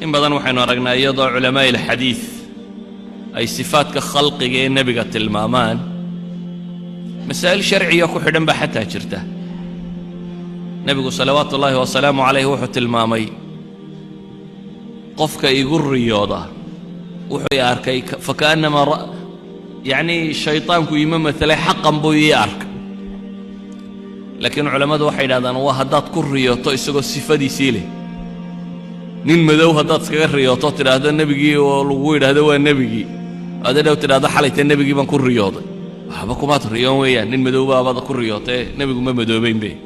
إن بدن وحين رجنا يضع علماء الحديث أي صفات كخلق النبي قت المامان مسائل شرعية كحدن بحتها شرته نبي صلوات الله وسلامه عليه وحت المامي قفك يقول رياضة وحي أركي فكأنما يعني الشيطان كي مثلا حقا بوي أرك لكن علماء وحي هذا وهدات كل رياضة يسقط الصفة دي سيله نين مدو هدات سكر رياضة هذا النبي والويد هذا هو النبي هذا لو ترى هذا حالة النبي من كل رياضة بكم ما تريون ويا نين مدو بابا كل رياضة نبي ما مدو بين بي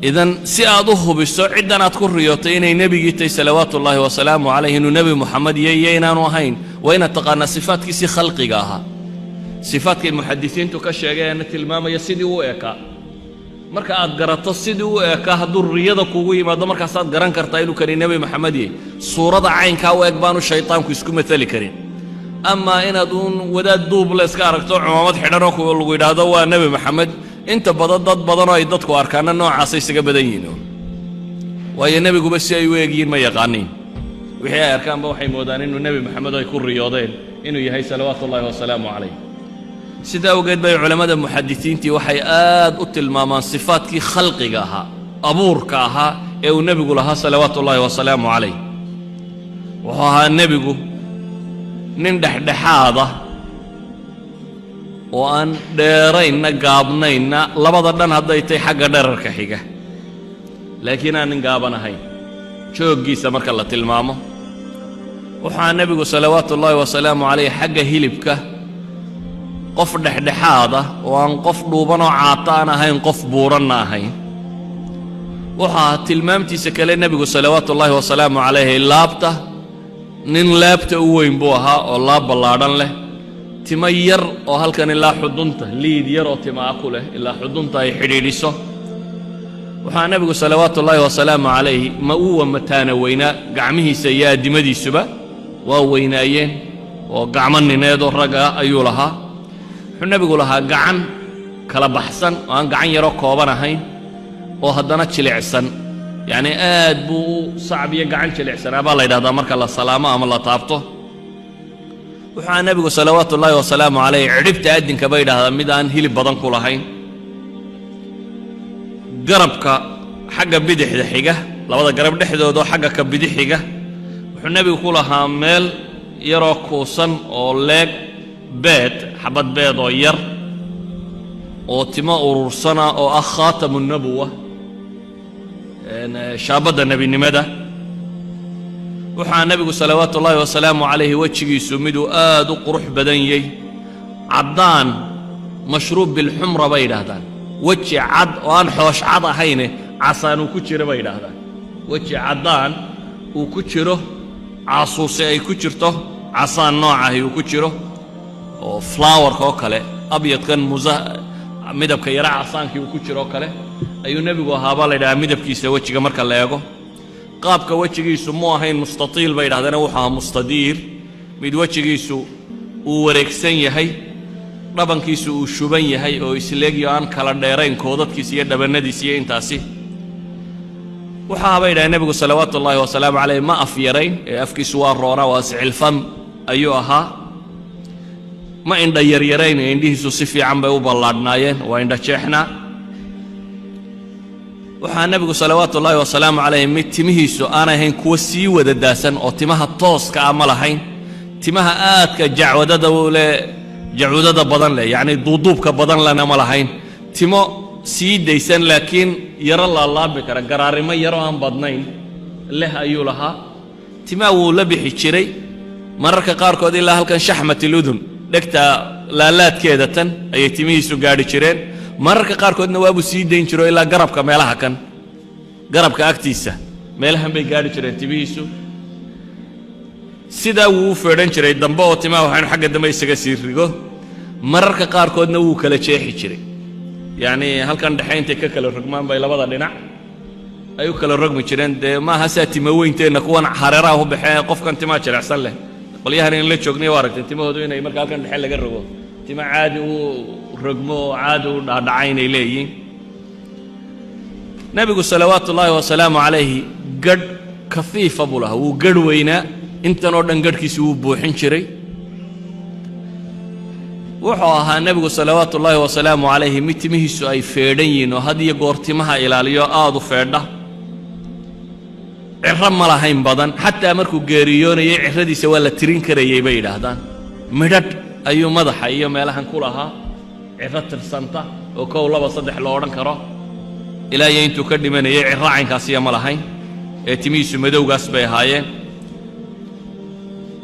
إذن سأضه بالسوء عندنا تكون رياضتين النبي جيتي صلوات الله وسلامه عليه إنه نبي محمد يينا وهين وين تقانا صفات كيسي خلق جاها صفات المحدثين تكشى جانا الماما يسيدي وإيكا مركا أتقرأت السيدي وإيكا هدور رياضة قوي ما دام مركا صاد قران كرتايلو كريم نبي محمد صورة عين كاو إقبانو الشيطان كيسكو مثالي كريم أما إن دون ودا دوب لسكارك تو عمامات حدروك والقيد هذا هو نبي محمد أنت بدن أيضاك وأركان النوع عصيص بدينه ويا نبي بس يجين ما يقانين وحي أركان بوحي مودان إنه النبي محمد يكون رياضين إنه يهي صلوات الله وسلامه عليه سيدا وقد بي علماء المحدثين تي وحي قلت المامان صفات كي خلق جاها أبور كاها أو النبي لها صلوات الله وسلامه عليه وها النبي نندح دحاضة وأن ديرين قابنين لبضدن هديتي حق درك حقه لكن أنا قابنا هاي شو قيس مرك الله تلمامه وحا النبي صلوات الله وسلامه عليه حق هيلبك قف دحدحاضة وأن قف دوبنا عاطانا هاي قف بورنا هاي وحا تلمامتي سكال النبي صلوات الله وسلامه عليه لابته نين لابته وين بوها والله بلادن له تمير أو هل كان الله حضنته ليد يرى تماكله إلا حضنته يحريرسه وحان نبي صلوات الله وسلامه عليه ما هو متانا وينا قعمه سياد دمدي السبا ووينايين وقعمن نيدو الرقاء أيولها النبي يقول لها قعن كلا بحسن وأن قعن يرى كوبنا هين وهدنا تشلعسن يعني بو صعب يقعن تشلعسن أبا الله إذا مرك الله السلامة أم الله طابته وحان النبي صلوات الله وسلامه عليه عرفت أدن كبير هذا ميدان هيل بدن كلهين قربك حق بدح دحيقة لو هذا قرب دحده دو حقك بدحيقة وحان النبي يقولها ميل يرى كوسن أو ليك بيت حبت بيض وير أو تما أورسنا أو أخاتم النبوة شابد النبي نمدا وحا النبي صلوات الله وسلامه عليه وجهي سمدو قروح بدنيي عضان مشروب بالحمرة بيدهدان وجه عض وان حوش عضا هينه عصان وكجر بيدهدان وجه عضان وكجره عصوصي اي كجرته عصان نوعه وكجره او فلاور كوكله ابيض كان مدبك يرا عصانكي وكجره كله ايو النبي وهابا ليدا مدبكيسا وجهه marka la eego qaabka wajigiisu ma ahayn mustatiil bay yiraahdana waxa mustadiir mid wajigiisu uu wareegsan yahay dhabankiisu uu shuban yahay oo isleegiyo aan kala dheerayn koodadkiisa iyo dhabanadiisa iyo intaasi waxa bay yiraahdeen nabiga sallallahu alayhi wa sallam ma afyarayn afkiisu waa roora waa sicilfan ayuu ahaa ma indha yaryarayn indhihiisu si fiican bay u ballaadnaayeen waa indha jeexna waxaa nabigu salawaatu ullaahi wasalaamu calayhi mid timihiisu aanay ahayn kuwa sii wada daasan oo timaha tooska ah ma lahayn timaha aadka jacwadada badan leh yacni duuduubka badan lena ma lahayn timo sii daysan laakiin yaro laalaabi kara garaarimo yaro aan badnayn leh ayuu lahaa timaha wuu la bixi jiray mararka qaarkood ilaa halkan shaxmatiludun dhegta laalaadkeeda tan ayay timihiisu gaadhi jireen mararka qaarkoodna waabu sii dayn jiro ilaa garabka meelaha kan garabka agtiisa meelahan bay gaadhi jireen timihiisu sidaa wuu u feedhan jiray dambe oo timaha waxaynu xagga dambe isaga sii rigo mararka qaarkoodna wuu kala jeexi jiray yacni halkan dhexe intay ka kala rogmaan bay labada dhinac ay u kala rogmi jireen dee maaha saa tima weynteenna kuwan hareeraha u baxee qofkan timaha jilicsan leh qolyahan in la joognay waa aragtay timahoodu inay marka halkan dhexe laga rogo tima caadi u rogmo caadi u dhaadhacaynay leeyihiin nabigu salawaatu ullaahi wasalaamu calayhi gadh kafiifa buu lahaa, wuu garh weynaa, intanoo dhan garhkiisi wuu buuxin jiray. wuxuu ahaa nebigu salawaatu ullaahi wasalaamu calayhi mid timihiisu ay feedhan yihiin oo had iyo goor timaha ilaaliyo aad u feedha. ciro ma lahayn badan, xataa markuu geeriyoonayay ciradiisa waa la tirin karayay bay yidhaahdaan. midhadh ayuu madaxa iyo meelahan ku lahaa ciro tirsanta oo 1, 2, 3 loo odhan karo. ilaa iyo intuu ka dhimanayay ciro caynkaasiya ma lahayn, ee timihiisu madowgaas bay ahaayeen.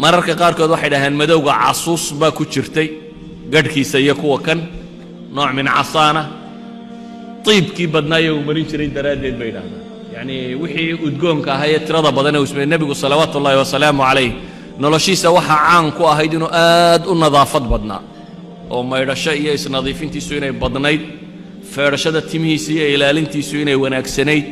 mararka qaarkood waxay dhaheen madowga casuus baa ku jirtay gadhkiisa iyo kuwa kan, nooc min casaana. tiibkii badnaayo uu marin jiray daraaddeed bay yidhahdaan. yacnii wixii udgoonka ahaa ee tirada badan ee usmay nebigu salawaatu ullaahi wasalaamu calayh noloshiisa waxaa caan ku ahayd inuu aad u nadaafad badnaa, oo maydhasho iyo isnadiifintiisu inay badnayd, feedhashada timihiisa iyo ilaalintiisu inay wanaagsanayd.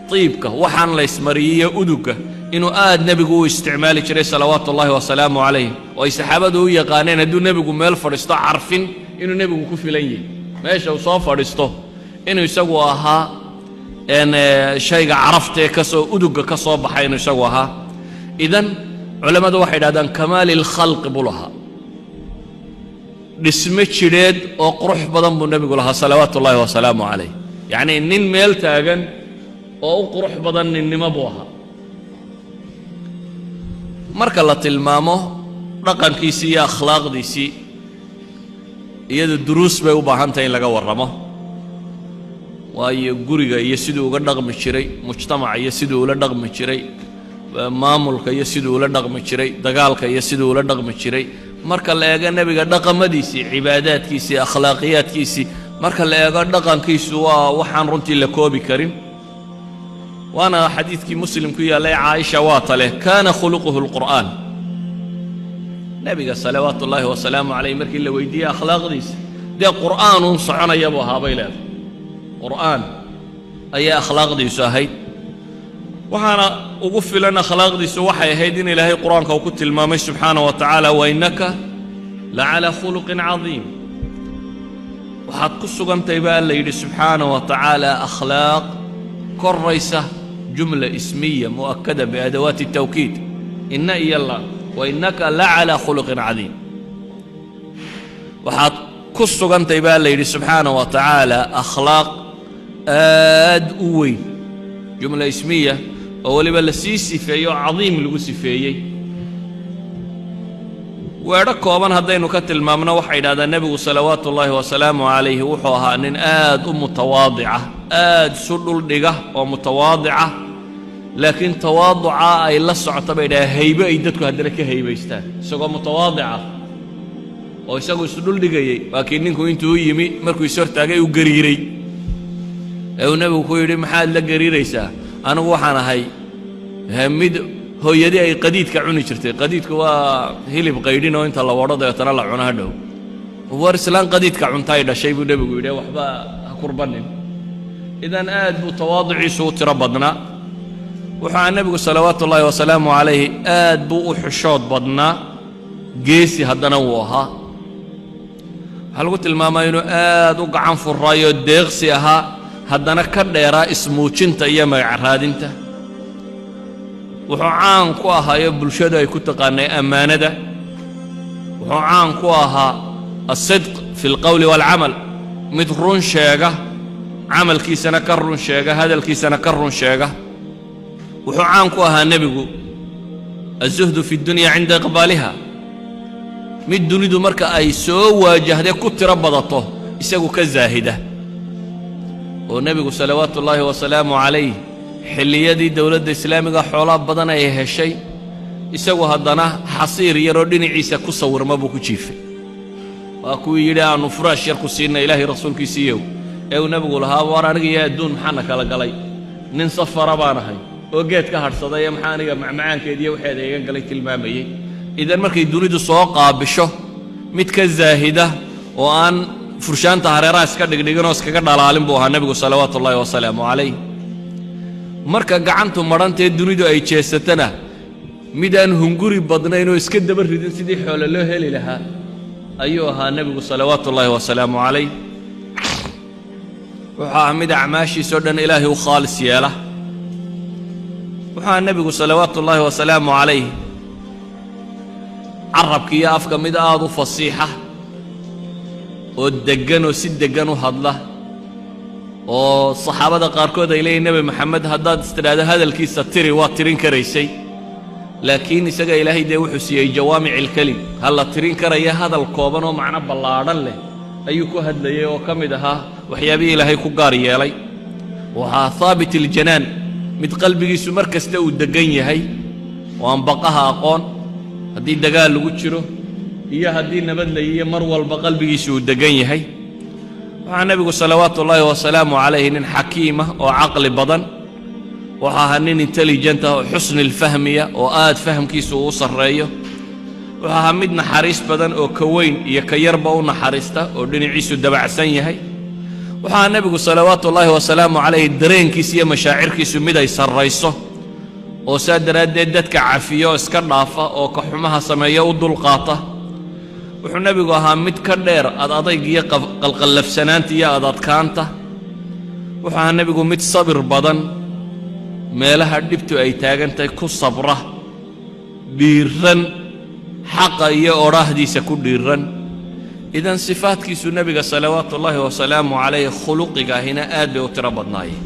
tiibka waxaan la ismariyey udugga inuu aad nebigu u isticmaali jiray salawaatu ullaahi wasalaamu calayh, oo ay saxaabadu u yaqaaneen hadduu nebigu meel fadhiisto carfin inuu nebigu ku filan yahay. meesha uu soo fadhiisto inuu isagu ahaa shayga caraftaee kasoo udugga ka soo baxay inuu isagu ahaa. idan culammadu waxay idhahdaan kamaali lkhalqi buu lahaa, dhisme jidheed oo qurux badan buu nebigu lahaa salawaatu ullaahi wasalaamu calayh. yacnii nin meel taagan oo u qurux badan ninnimo buu ahaa. marka la tilmaamo dhaqankiisii iyo akhlaaqdiisii, iyadu duruus bay u baahan tahay in laga warramo. waayo guriga iyo siduu uga dhaqmi jiray, mujtamaca iyo siduu ula dhaqmi jiray, maamulka iyo siduu ula dhaqmi jiray, dagaalka iyo siduu ula dhaqmi jiray, marka la eego nebiga dhaqamadiisii, cibaadaadkiisii, akhlaaqiyaadkiisii, marka la eego dhaqankiisu waa waxaan runtii la koobi karin. waana xadiidkii muslim ku yaallay caaisha waata leh kaana khuluquhu lqur'aan. nebiga salawaatu ullaahi wasalaamu calayh markii la weydiiyey akhlaaqdiisa, dee qur'aanuun soconaya buu ahaa bay leedahay. qur'aan ayaa akhlaaqdiisu ahayd. waxaana ugu filan akhlaaqdiisu waxay ahayd in ilaahay qur'aanka uu ku tilmaamay subxaanahu wa tacaala wainaka la calaa khuluqin cadiim. waxaad ku sugantahay baa alla yidhi subxaanahu wa tacaala akhlaaq koraysa, jumla ismiya mu'akada biadawaati الtawkiid, ina iyo la wainaka la calaa khuluqin cadiim. waxaad ku sugantahay baa alla yidhi subxaanahu wa tacaala akhlaaq aad u weyn, jumla ismiya oo weliba la sii sifeeyo cadiim lagu sifeeyey. weedho kooban haddaynu ka tilmaamno waxay yidhahdaan nebigu salawaatu ullaahi wasalaamu calayhi wuxuu ahaa nin aad u mutawaadica, aad isu dhuldhiga oo mutawaadica, laakiin tawaaduca ay la socota bay yidhahdeen haybe ay dadku haddana ka haybaystaan. isagoo mutawaadica oo isagu isu dhuldhigayey, laakiin ninku intuu u yimi markuu is hortaagay u gariiray ee uu nebigu ku yidhi maxaad la gariiraysaa? anigu waxaan ahay mid hooyadii ay qadiidka cuni jirtay. qadiidku waa hilib qaydhin oo inta la wadho dabeetana la cuno hadhow. war islaan qadiidka cuntaay dhashay buu nebigu yidhi, waxba ha kurbanin. idan aad buu tawaaduciisu u tiro badnaa. wuxuu aha nebigu salawaatu ullaahi wasalaamu calayhi aad buu u xishood badnaa, geesi haddana wuu ahaa. waxaa lagu tilmaamaa inuu aad u gacan furaayo deeqsi ahaa, haddana ka dheeraa ismuujinta iyo magac raadinta. wuxuu caan ku ahaayo bulshadu ay ku taqaanay ammaanada. wuxuu caan ku ahaa asidq fi alqowli waalcamal, mid run sheega, camalkiisana ka run sheega, hadalkiisana ka run sheega. wuxuu caan ku ahaa nebigu azuhdu fi dunya cinda iqbaaliha, mid dunidu marka ay soo waajahdee ku tiro badato isagu ka zaahida. oo nebigu salawaatu ullaahi wasalaamu calayh xilliyadii dowladda islaamiga xoolaa badan ay heshay, isagu haddana xasiir yaroo dhinaciisa ku sawirma buu ku jiifay. waa kuwii yidhi aanu furaash yar ku siinna ilaahay rasuulkiisiiyow, ee uu nebigu lahaa war aniga iyo adduun maxaana kala galay? nin safara baan ahay oo geed ka hadhsaday ee maxaa aniga macmacaankeediiyo waxeeda iga galay tilmaamayey. idan markay dunidu soo qaabisho mid ka zaahida oo aan furshaanta hareeraha iska dhigdhiginoo iskaga dhalaalin buu ahaa nebigu salawaatu ullaahi wasalaamu calayh. marka gacantu madhantee dunidu ay jeesatana mid aan hunguri badnayn oo iska daba ridin sidii xoole loo heli lahaa ayuu ahaa nebigu salawaatu ullaahi wasalaamu calayh. wuxuu ahaa mid acmaashiisoo dhan ilaahay u khaalis yeela. وحا النبي صلوات الله وسلامه عليه عرب كي أفكا مد آضو فصيحة ودقنو سدقنو هضله والصحابة قاركود إليه النبي محمد هداد استراد هذا الكيس تري واترين كريسي لكن سجى إلهي ده وحسي جوامع الكلم هلا ترين كريا هذا القوبان ومعنا بالله له أيكو هدليه وكمدها وحيابي إلهي كقاري علي وها ثابت الجنان مت قلبي سمركز تو الدقية هي وأن بقاها أقون هدي الدقال لوجره هي هدي النبذ هي مروى بقلبي سو الدقية هي وعن النبي صلوات الله وسلامه عليه إن حكيمة وعقل بدن وهنين انتليجنت وحسن الفهمية وآد فهم كيسو وصريه وهمدنا حريص بدن وكوين يكيربا ونحرسته ودني عيسو دبع سنيهي وها النبي صلوات الله وسلامه عليه درين كيسية مشاعر كيسو مدى يسريسه وسادر ددتك عافية واسكر نافة وكحمها سمية ودلقاطة وحو النبي قوها مد كردير أضيق قلقلف سنانتي يا أضاد كانته وحا النبي قو مد صبر بدن meelaha dhibtu ay taagantahay ku sabra dhiiran xaqa iyo oraahdiisa ku dhiiran idan sifaadkiisu nabiga salawaatullaahi wasalaamu calayhi khuluqiga hina aad bay u tiro badnaayeen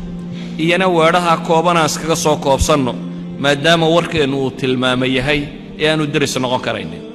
iyana weedhaha koobanaas kaga soo koobsanno maadaama warkeenu uu tilmaamay yahay ee aanu daris noqon karaynin